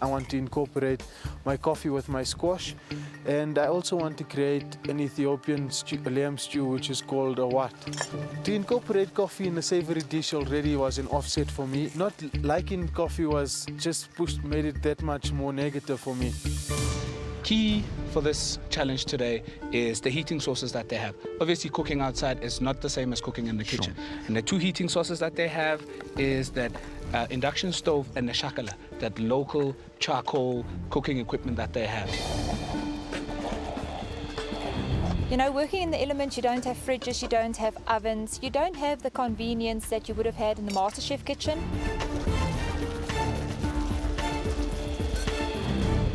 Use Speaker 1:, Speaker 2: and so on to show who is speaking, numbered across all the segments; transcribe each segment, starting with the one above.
Speaker 1: I want to incorporate my coffee with my squash, and I also want to create an Ethiopian lamb stew, which is called a wat. To incorporate coffee in a savory dish already was an offset for me. Not liking coffee was just made it that much more negative for me.
Speaker 2: Key for this challenge today is the heating sources that they have. Obviously, cooking outside is not the same as cooking in the kitchen. And the two heating sources that they have is that induction stove and the shakala, that local charcoal cooking equipment that they have.
Speaker 3: You know, working in the elements, you don't have fridges, you don't have ovens, you don't have the convenience that you would have had in the MasterChef kitchen.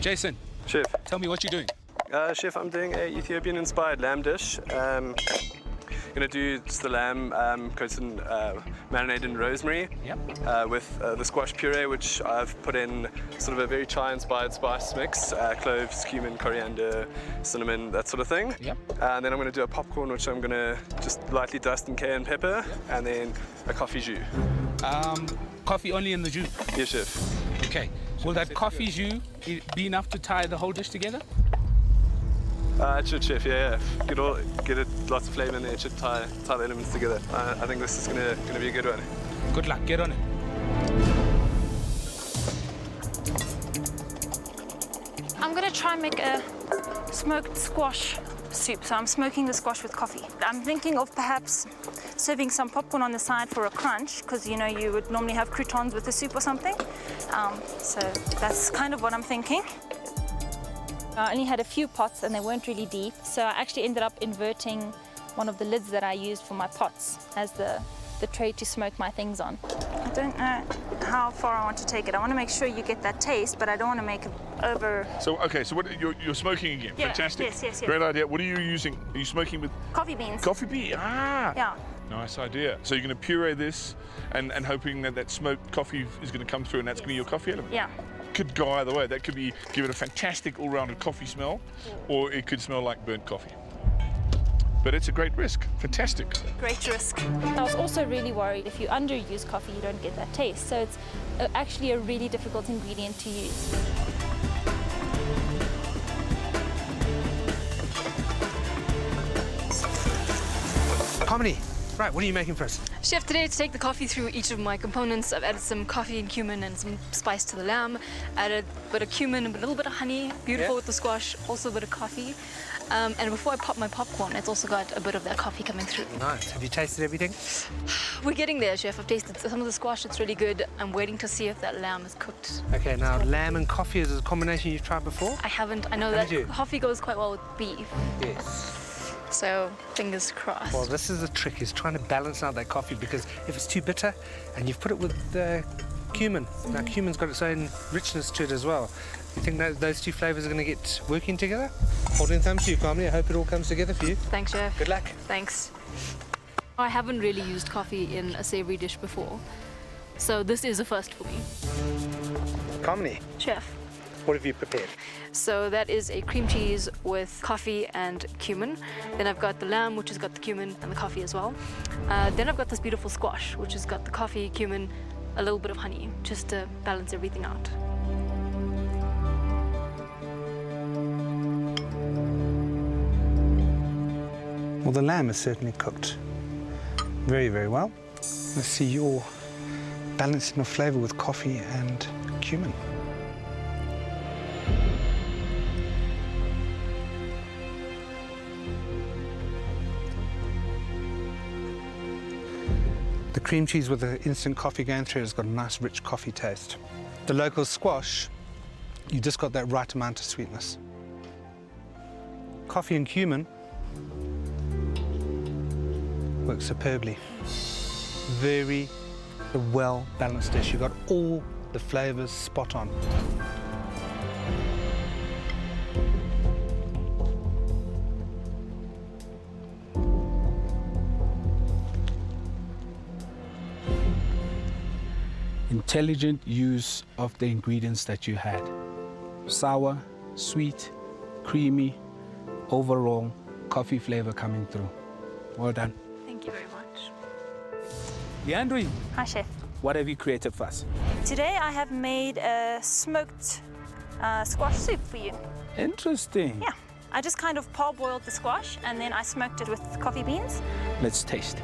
Speaker 2: Jason.
Speaker 4: Chef.
Speaker 2: Tell me what you're doing.
Speaker 4: Chef, I'm doing a Ethiopian-inspired lamb dish. Gonna do just the lamb coated in marinated in rosemary.
Speaker 2: Yep.
Speaker 4: With the squash puree, which I've put in sort of a very Thai-inspired spice mix: cloves, cumin, coriander, cinnamon, that sort of thing.
Speaker 2: Yep.
Speaker 4: And then I'm gonna do a popcorn, which I'm gonna just lightly dust in cayenne pepper, and then a coffee jus.
Speaker 2: Coffee only in the jus?
Speaker 4: Yes, chef.
Speaker 2: Okay. Will that coffee jus be enough to tie the whole dish together?
Speaker 4: It should, chef. Yeah. Get it, lots of flavour in there. It should tie the elements together. I think this is gonna be a good one.
Speaker 2: Good luck. Get on it.
Speaker 5: I'm gonna try and make a smoked squash soup. So I'm smoking the squash with coffee. I'm thinking of perhaps serving some popcorn on the side for a crunch, because you know you would normally have croutons with the soup or something. So that's kind of what I'm thinking. I only had a few pots and they weren't really deep, so I actually ended up inverting one of the lids that I used for my pots as the tray to smoke my things on. I don't know how far I want to take it. I want to make sure you get that taste, but I don't want to make it over.
Speaker 6: So, okay, so what, you're smoking again.
Speaker 5: Yeah,
Speaker 6: fantastic.
Speaker 5: Yes.
Speaker 6: Great idea. What are you using? Are you smoking with?
Speaker 5: Coffee beans.
Speaker 6: Coffee bean,
Speaker 5: Yeah.
Speaker 6: Nice idea. So you're going to puree this and hoping that smoked coffee is going to come through and that's going to be your coffee element?
Speaker 5: Yeah.
Speaker 6: Could go either way. That could give it a fantastic all-rounded coffee smell, or it could smell like burnt coffee. But it's a great risk. Fantastic.
Speaker 5: Great risk. I was also really worried if you underuse coffee, you don't get that taste. So it's actually a really difficult ingredient to use.
Speaker 7: Kamini, right, what are you making for us?
Speaker 8: Chef, today to take the coffee through each of my components, I've added some coffee and cumin and some spice to the lamb, added a bit of cumin, a little bit of honey, beautiful with the squash, also a bit of coffee. And before I pop my popcorn, it's also got a bit of that coffee coming through.
Speaker 7: Nice. Have you tasted everything?
Speaker 8: We're getting there, Chef. I've tasted some of the squash, it's really good. I'm waiting to see if that lamb is cooked.
Speaker 7: Okay, now lamb and coffee is a combination you've tried before?
Speaker 8: I haven't. I know that coffee goes quite well with beef.
Speaker 7: Yes.
Speaker 8: So, fingers crossed.
Speaker 7: Well, this is the trick, is trying to balance out that coffee, because if it's too bitter, and you've put it with cumin. Now, cumin's got its own richness to it as well. You think that those two flavours are going to get working together? Holding thumbs to you, Kamini. I hope it all comes together for you.
Speaker 8: Thanks, Chef.
Speaker 7: Good luck.
Speaker 8: Thanks. I haven't really used coffee in a savoury dish before, so this is a first for me.
Speaker 7: Kamini,
Speaker 8: Chef.
Speaker 7: what have you prepared?
Speaker 8: So that is a cream cheese with coffee and cumin. Then I've got the lamb, which has got the cumin and the coffee as well. Then I've got this beautiful squash, which has got the coffee, cumin, a little bit of honey, just to balance everything out.
Speaker 7: Well, the lamb is certainly cooked very, very well. Let's see your balancing of flavour with coffee and cumin. The cream cheese with the instant coffee going through has got a nice rich coffee taste. The local squash, you just got that right amount of sweetness. Coffee and cumin works superbly. Very well balanced dish. You've got all the flavours spot on.
Speaker 2: Intelligent use of the ingredients that you had. Sour, sweet, creamy, overall coffee flavor coming through. Well done.
Speaker 5: Thank you very much.
Speaker 2: Leandri,
Speaker 5: Hi, Chef.
Speaker 2: what have you created for us?
Speaker 5: Today I have made a smoked squash soup for you.
Speaker 2: Interesting.
Speaker 5: Yeah, I just kind of parboiled the squash and then I smoked it with coffee beans.
Speaker 2: Let's taste.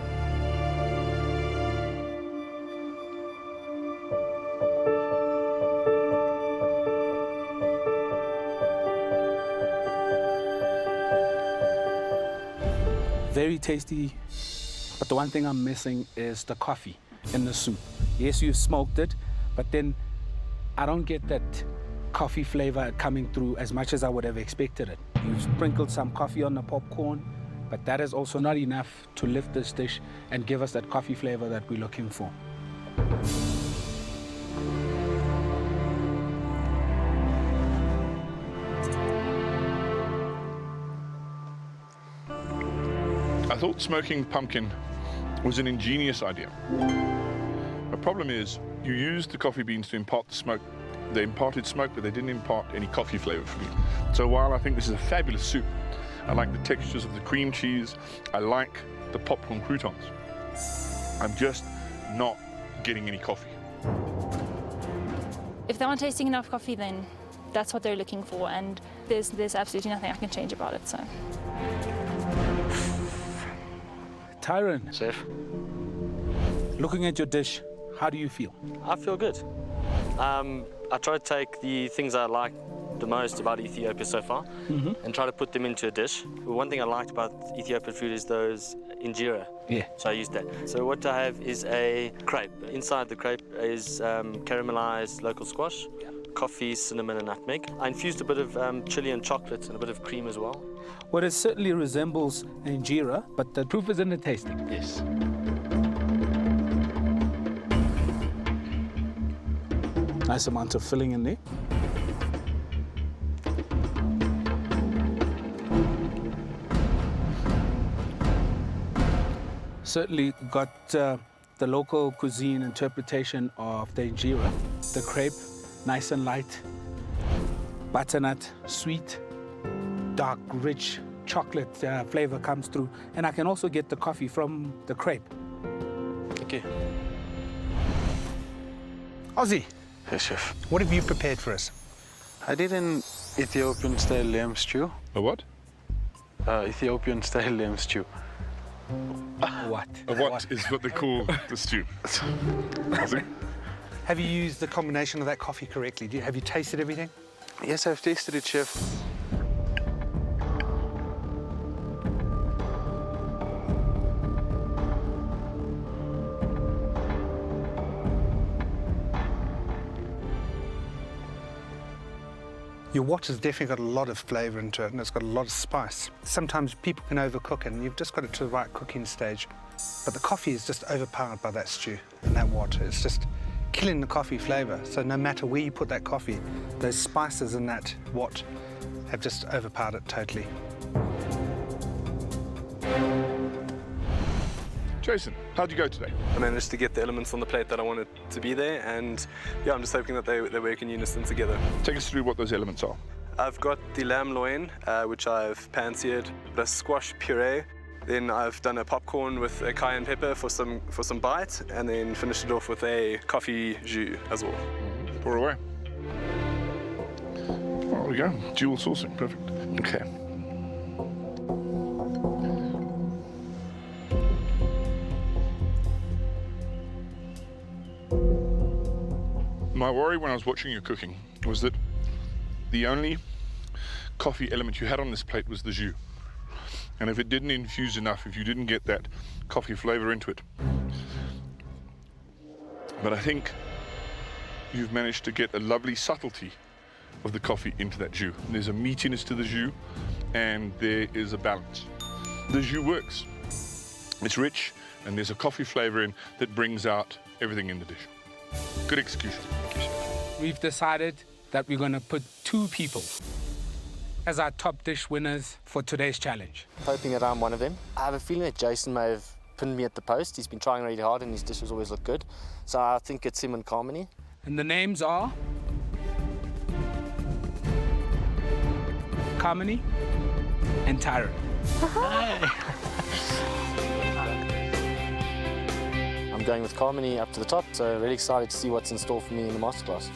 Speaker 2: Very tasty, but the one thing I'm missing is the coffee in the soup. Yes, you smoked it, but then I don't get that coffee flavor coming through as much as I would have expected it. You've sprinkled some coffee on the popcorn, but that is also not enough to lift this dish and give us that coffee flavor that we're looking for.
Speaker 6: I thought smoking pumpkin was an ingenious idea. The problem is you used the coffee beans to impart the smoke. They imparted smoke, but they didn't impart any coffee flavor for me. So while I think this is a fabulous soup, I like the textures of the cream cheese, I like the popcorn croutons, I'm just not getting any coffee.
Speaker 5: If they aren't tasting enough coffee, then that's what they're looking for, and there's absolutely nothing I can change about it. So.
Speaker 2: Tyron,
Speaker 9: Chef,
Speaker 2: looking at your dish, how do you feel?
Speaker 9: I feel good. I try to take the things I like the most about Ethiopia so far and try to put them into a dish. One thing I liked about Ethiopian food is those injera.
Speaker 2: Yeah.
Speaker 9: So I used that. So what I have is a crepe. Inside the crepe is caramelized local squash, coffee, cinnamon and nutmeg. I infused a bit of chili and chocolate and a bit of cream as well.
Speaker 2: Well, it certainly resembles injera, but the proof is in the tasting.
Speaker 9: Yes.
Speaker 2: Nice amount of filling in there. Certainly got the local cuisine interpretation of the injera. The crepe, nice and light. Butternut, sweet, dark, rich chocolate flavor comes through. And I can also get the coffee from the crepe.
Speaker 9: Thank you.
Speaker 7: Ozzy,
Speaker 1: Yes, chef.
Speaker 7: what have you prepared for us?
Speaker 1: I did an Ethiopian style lamb stew.
Speaker 6: A what?
Speaker 1: Ethiopian style lamb stew.
Speaker 2: What?
Speaker 6: A what is what they call the stew.
Speaker 7: Have you used the combination of that coffee correctly? Have you tasted everything?
Speaker 1: Yes, I've tasted it, chef.
Speaker 7: Your wat has definitely got a lot of flavour into it and it's got a lot of spice. Sometimes people can overcook it and you've just got it to the right cooking stage. But the coffee is just overpowered by that stew and that wat. It's just killing the coffee flavour. So no matter where you put that coffee, those spices in that wat have just overpowered it totally.
Speaker 6: Jason, how'd you go today?
Speaker 4: I managed to get the elements on the plate that I wanted to be there, and yeah, I'm just hoping that they work in unison together.
Speaker 6: Take us through what those elements are.
Speaker 4: I've got the lamb loin, which I've pan-seared, the squash puree, then I've done a popcorn with a cayenne pepper for some bite, and then finished it off with a coffee jus as well.
Speaker 6: Pour away. There we go, dual saucing, perfect. Okay. My worry when I was watching you cooking was that the only coffee element you had on this plate was the jus. And if it didn't infuse enough, if you didn't get that coffee flavor into it. But I think you've managed to get a lovely subtlety of the coffee into that jus. There's a meatiness to the jus and there is a balance. The jus works. It's rich and there's a coffee flavor in that brings out everything in the dish. Good execution.
Speaker 2: We've decided that we're going to put 2 people as our top dish winners for today's challenge.
Speaker 9: Hoping that I'm one of them. I have a feeling that Jason may have pinned me at the post. He's been trying really hard and his dishes always look good. So I think it's him and Kamini.
Speaker 2: And the names are Kamini and Tyron.
Speaker 9: I'm going with Kamini up to the top, so really excited to see what's in store for me in the masterclass.